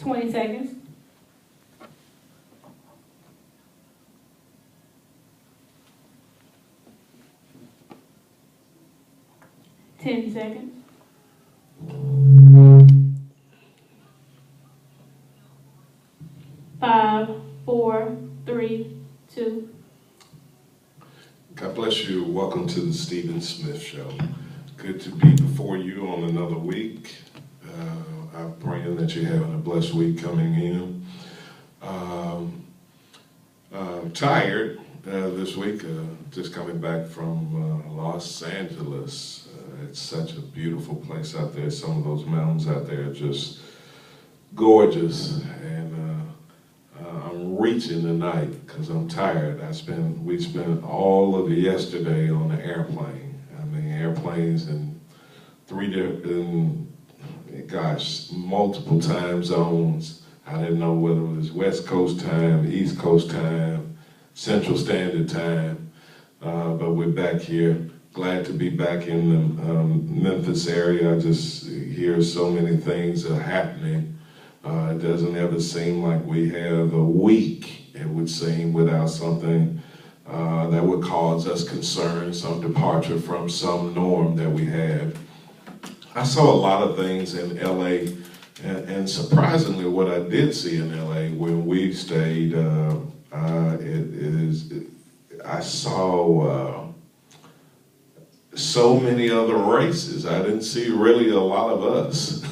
20 seconds. Ten seconds. 5, 4, 3, 2. God bless you. Welcome to the Stephen Smith Show. Good to be before you on another week. I'm praying that you're having a blessed week coming in. I'm tired this week, just coming back from Los Angeles. It's such a beautiful place out there. Some of those mountains out there are just gorgeous. And I'm reaching tonight because I'm tired. We spent all of yesterday on the airplane. I mean, airplanes in multiple time zones. I didn't know whether it was West Coast time, East Coast time, Central Standard Time, but we're back here. Glad to be back in the Memphis area. I just hear so many things are happening. It doesn't ever seem like we have a week, it would seem, without something that would cause us concern, some departure from some norm that we have. I saw a lot of things in LA, and surprisingly what I did see in LA when we stayed, I saw so many other races. I didn't see really a lot of us.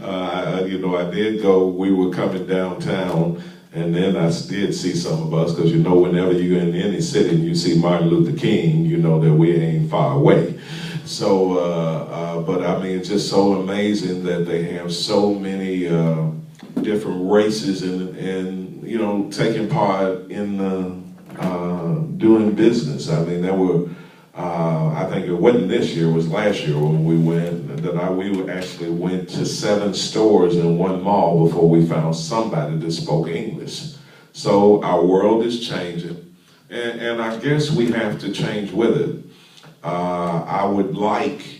I did go, we were coming downtown, and then I did see some of us, because whenever you're in any city and you see Martin Luther King, you know that we ain't far away. So, but I mean, it's just so amazing that they have so many different races and taking part in doing business. I mean, there were, I think it wasn't this year, it was last year when we went, we actually went to 7 stores in one mall before we found somebody that spoke English. So our world is changing, and I guess we have to change with it. I would like,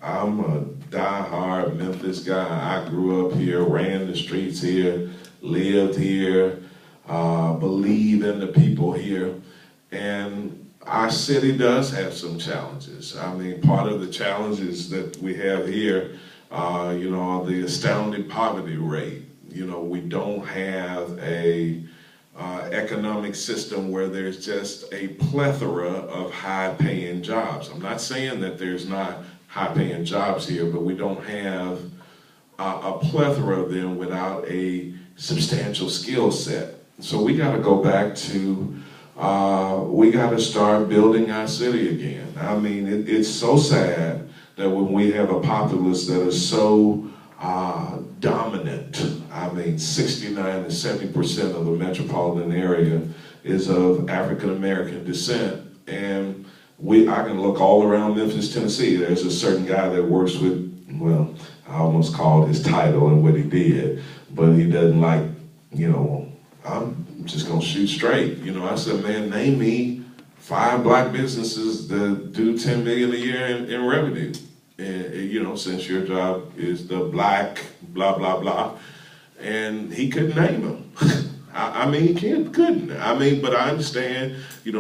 I'm a die-hard Memphis guy. I grew up here, ran the streets here, lived here, believe in the people here, and our city does have some challenges. I mean, part of the challenges that we have here, are the astounding poverty rate. We don't have a economic system where there's just a plethora of high-paying jobs. I'm not saying that there's not high-paying jobs here, but we don't have a plethora of them without a substantial skill set. So we got to go back to, we got to start building our city again. I mean, it's so sad that when we have a populace that is so dominant, I mean, 69 to 70% of the metropolitan area is of African American descent, and I can look all around Memphis, Tennessee. There's a certain guy that works with, well, I almost called his title and what he did, but he doesn't like, I'm just gonna shoot straight. I said, man, name me 5 black businesses that do $10 million a year in revenue. And, since your job is the black, blah, blah, blah. And he couldn't name them. I mean, he couldn't. I mean, but I understand,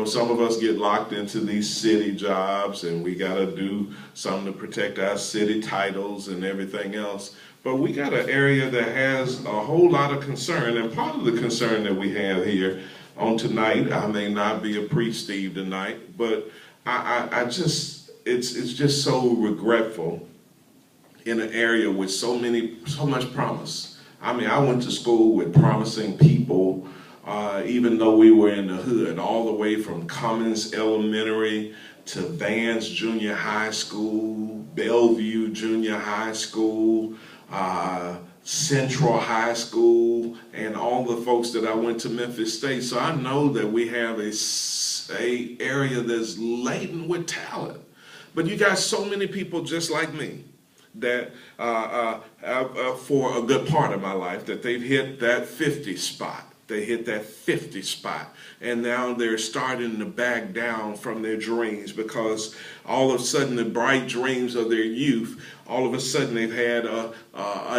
some of us get locked into these city jobs and we got to do something to protect our city titles and everything else. But we got an area that has a whole lot of concern. And part of the concern that we have here on tonight, I may not be a pre-Steve tonight, but it's just so regretful in an area with so much promise. I mean, I went to school with promising people, even though we were in the hood, all the way from Cummins Elementary to Vance Junior High School, Bellevue Junior High School, Central High School, and all the folks that I went to Memphis State. So I know that we have a area that's laden with talent. But you got so many people just like me that for a good part of my life that they've hit that 50 spot. They hit that 50 spot. And now they're starting to back down from their dreams because all of a sudden the bright dreams of their youth, all of a sudden they've had a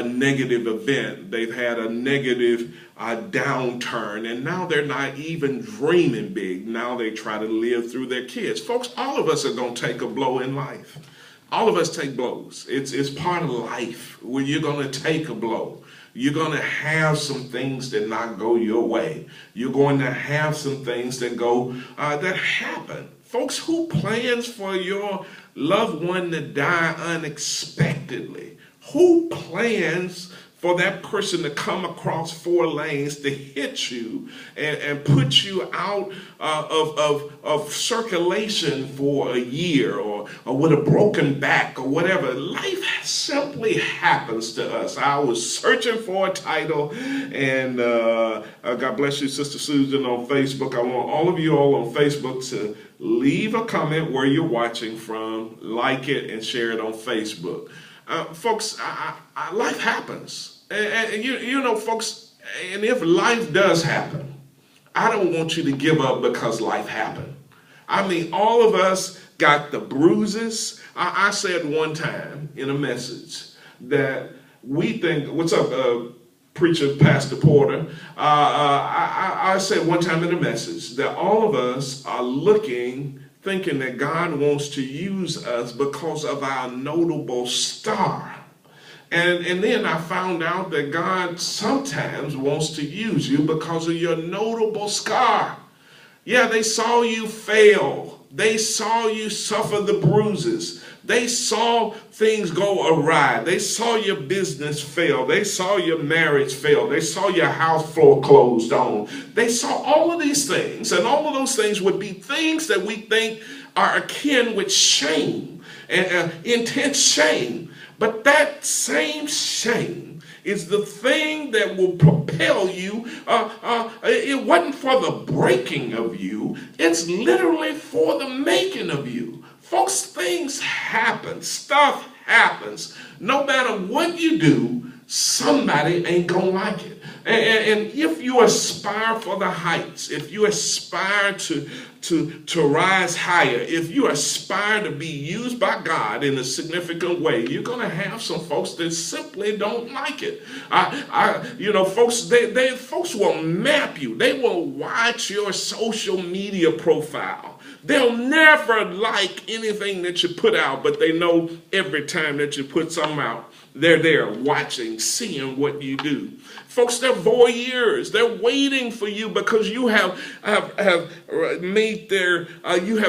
negative event. They've had a negative downturn. And now they're not even dreaming big. Now they try to live through their kids. Folks, all of us are going to take a blow in life. All of us take blows. It's part of life where you're going to take a blow. You're going to have some things that not go your way. You're going to have some things that go, that happen. Folks, who plans for your loved one to die unexpectedly? Who plans for that person to come across 4 lanes to hit you and put you out of circulation for a year or with a broken back or whatever? Life simply happens to us. I was searching for a title, and God bless you, Sister Susan on Facebook. I want all of you all on Facebook to leave a comment where you're watching from, like it, and share it on Facebook. Folks, life happens. And you know, folks, and if life does happen, I don't want you to give up because life happened. I mean, all of us got the bruises. I said one time in a message that we think, what's up, preacher, Pastor Porter? I said one time in a message that all of us are thinking that God wants to use us because of our notable star. And then I found out that God sometimes wants to use you because of your notable scar. Yeah, they saw you fail. They saw you suffer the bruises. They saw things go awry. They saw your business fail. They saw your marriage fail. They saw your house foreclosed on. They saw all of these things, and all of those things would be things that we think are akin with shame and intense shame. But that same shame is the thing that will propel you. It wasn't for the breaking of you. It's literally for the making of you. Folks, things happen. Stuff happens. No matter what you do, somebody ain't gonna like it. And if you aspire for the heights, if you aspire to rise higher, if you aspire to be used by God in a significant way, you're going to have some folks that simply don't like it. Folks, folks will map you. They will watch your social media profile. They'll never like anything that you put out, but they know every time that you put something out, they're there watching, seeing what you do. Folks, they're voyeurs. They're waiting for you because you have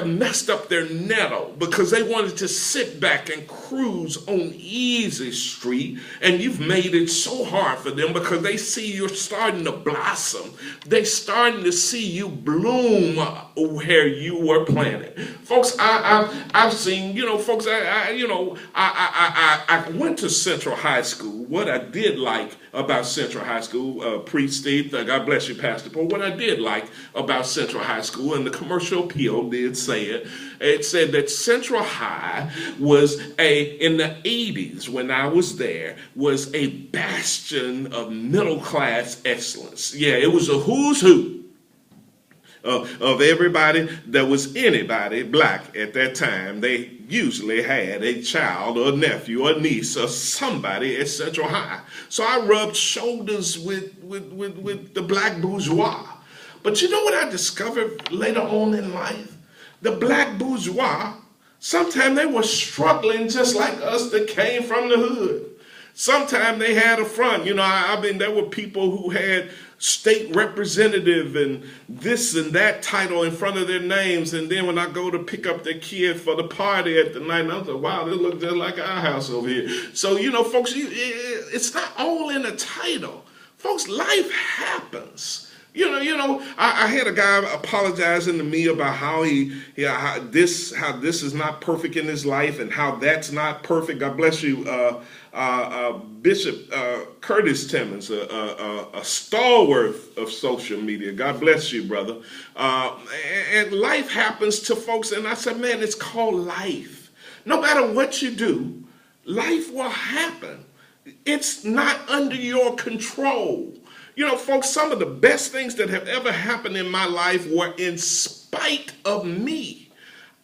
messed up their nettle because they wanted to sit back and cruise on easy street, and you've made it so hard for them because they see you're starting to blossom. They're starting to see you bloom where you were planted. Folks, I've seen, folks, I went to Central High School. What I did like about Central High School, Priest Steve, God bless you, Pastor Paul. What I did like about Central High School, and the commercial appeal did say it, it said that Central High was in the 80s when I was there, was a bastion of middle class excellence. Yeah, it was a who's who of everybody that was anybody black at that time. They usually had a child or a nephew or a niece or somebody at Central High. So I rubbed shoulders with the black bourgeois. But you know what I discovered later on in life? The black bourgeois, sometimes they were struggling just like us that came from the hood. Sometimes they had a front. There were people who had state representative and this and that title in front of their names. And then when I go to pick up their kid for the party at the night, I was like, wow, they look just like our house over here. So, folks, it's not all in a title. Folks, life happens. I had a guy apologizing to me about how how this is not perfect in his life and how that's not perfect. God bless you, Bishop Curtis Timmons, a stalwart of social media. God bless you, brother. And life happens to folks, and I said, man, it's called life. No matter what you do, life will happen. It's not under your control. You know, folks, some of the best things that have ever happened in my life were in spite of me.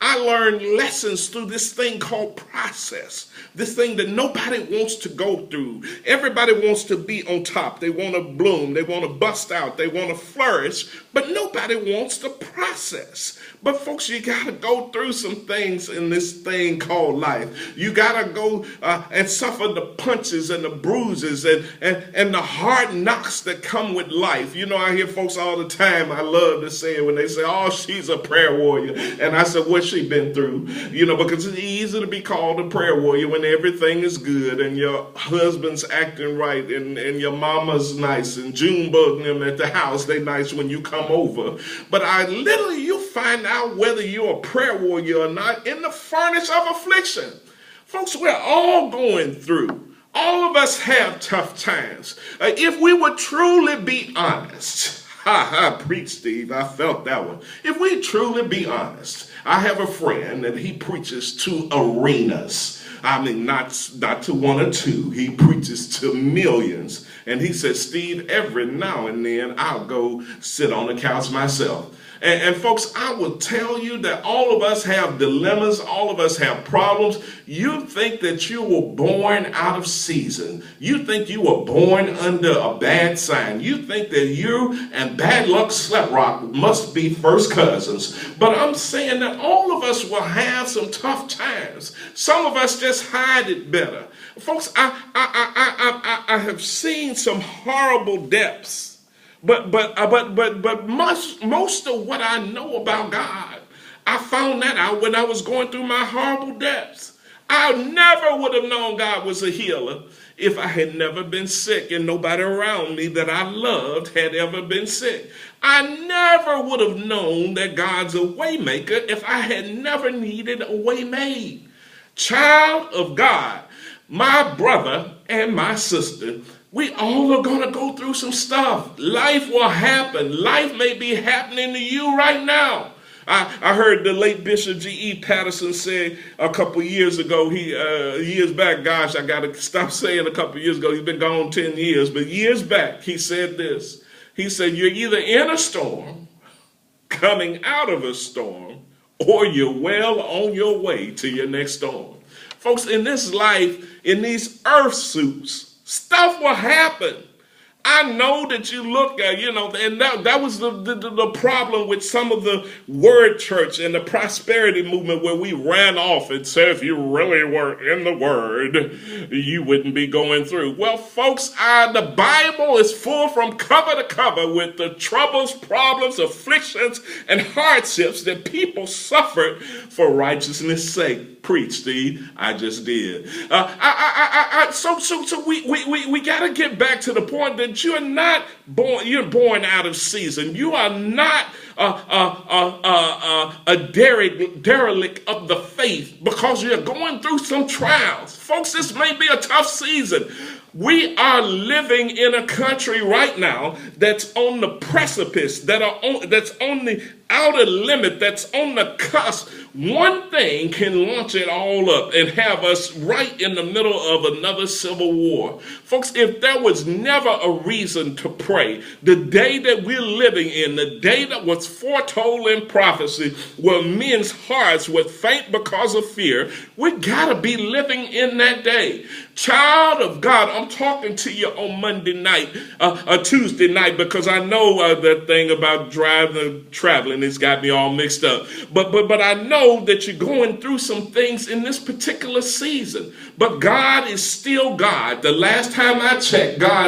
I learned lessons through this thing called process, this thing that nobody wants to go through. Everybody wants to be on top. They want to bloom. They want to bust out. They want to flourish, but nobody wants the process. But folks, you got to go through some things in this thing called life. You got to go and suffer the punches and the bruises and the hard knocks that come with life. You know, I hear folks all the time, I love to say it when they say, oh, she's a prayer warrior. And I said, what's she been through? You know, because it's easy to be called a prayer warrior when everything is good and your husband's acting right and your mama's nice and June bugging them at the house. They nice when you come over. But literally you find out whether you're a prayer warrior or not in the furnace of affliction. Folks, we're all going through. All of us have tough times. If we would truly be honest, preach, Steve, I felt that one. If we truly be honest, I have a friend and he preaches to arenas. I mean, not to one or two. He preaches to millions. And he says, Steve, every now and then I'll go sit on the couch myself. And folks, I will tell you that all of us have dilemmas. All of us have problems. You think that you were born out of season. You think you were born under a bad sign. You think that you and bad luck Sleprock must be first cousins. But I'm saying that all of us will have some tough times. Some of us just hide it better. Folks, I have seen some horrible depths. But most of what I know about God, I found that out when I was going through my horrible depths. I never would have known God was a healer if I had never been sick and nobody around me that I loved had ever been sick. I never would have known that God's a way maker if I had never needed a way made. Child of God, my brother and my sister, we all are going to go through some stuff. Life will happen. Life may be happening to you right now. I heard the late Bishop G.E. Patterson say a couple years ago, years back, gosh, I got to stop saying a couple years ago. He's been gone 10 years, but years back, he said this. He said, you're either in a storm, coming out of a storm, or you're well on your way to your next storm. Folks, in this life, in these earth suits, stuff will happen. I know that you look at, and that was the problem with some of the word church and the prosperity movement where we ran off and said, if you really were in the word, you wouldn't be going through. Well, folks, the Bible is full from cover to cover with the troubles, problems, afflictions, and hardships that people suffered for righteousness' sake. Preach, Steve. I just did. So we got to get back to the point that you're not born. You're born out of season. You are not a derelict of the faith because you're going through some trials. Folks, this may be a tough season. We are living in a country right now that's on the precipice, that's on the outer limit, that's on the cusp. One thing can launch it all up and have us right in the middle of another civil war. Folks, if there was never a reason to pray, the day that we're living in, the day that was foretold in prophecy, where men's hearts were faint because of fear, we gotta be living in that day. Child of God, I'm talking to you on Monday night, Tuesday night, because I know that thing about traveling has got me all mixed up. But I know that you're going through some things in this particular season. But God is still God. The last time I checked, God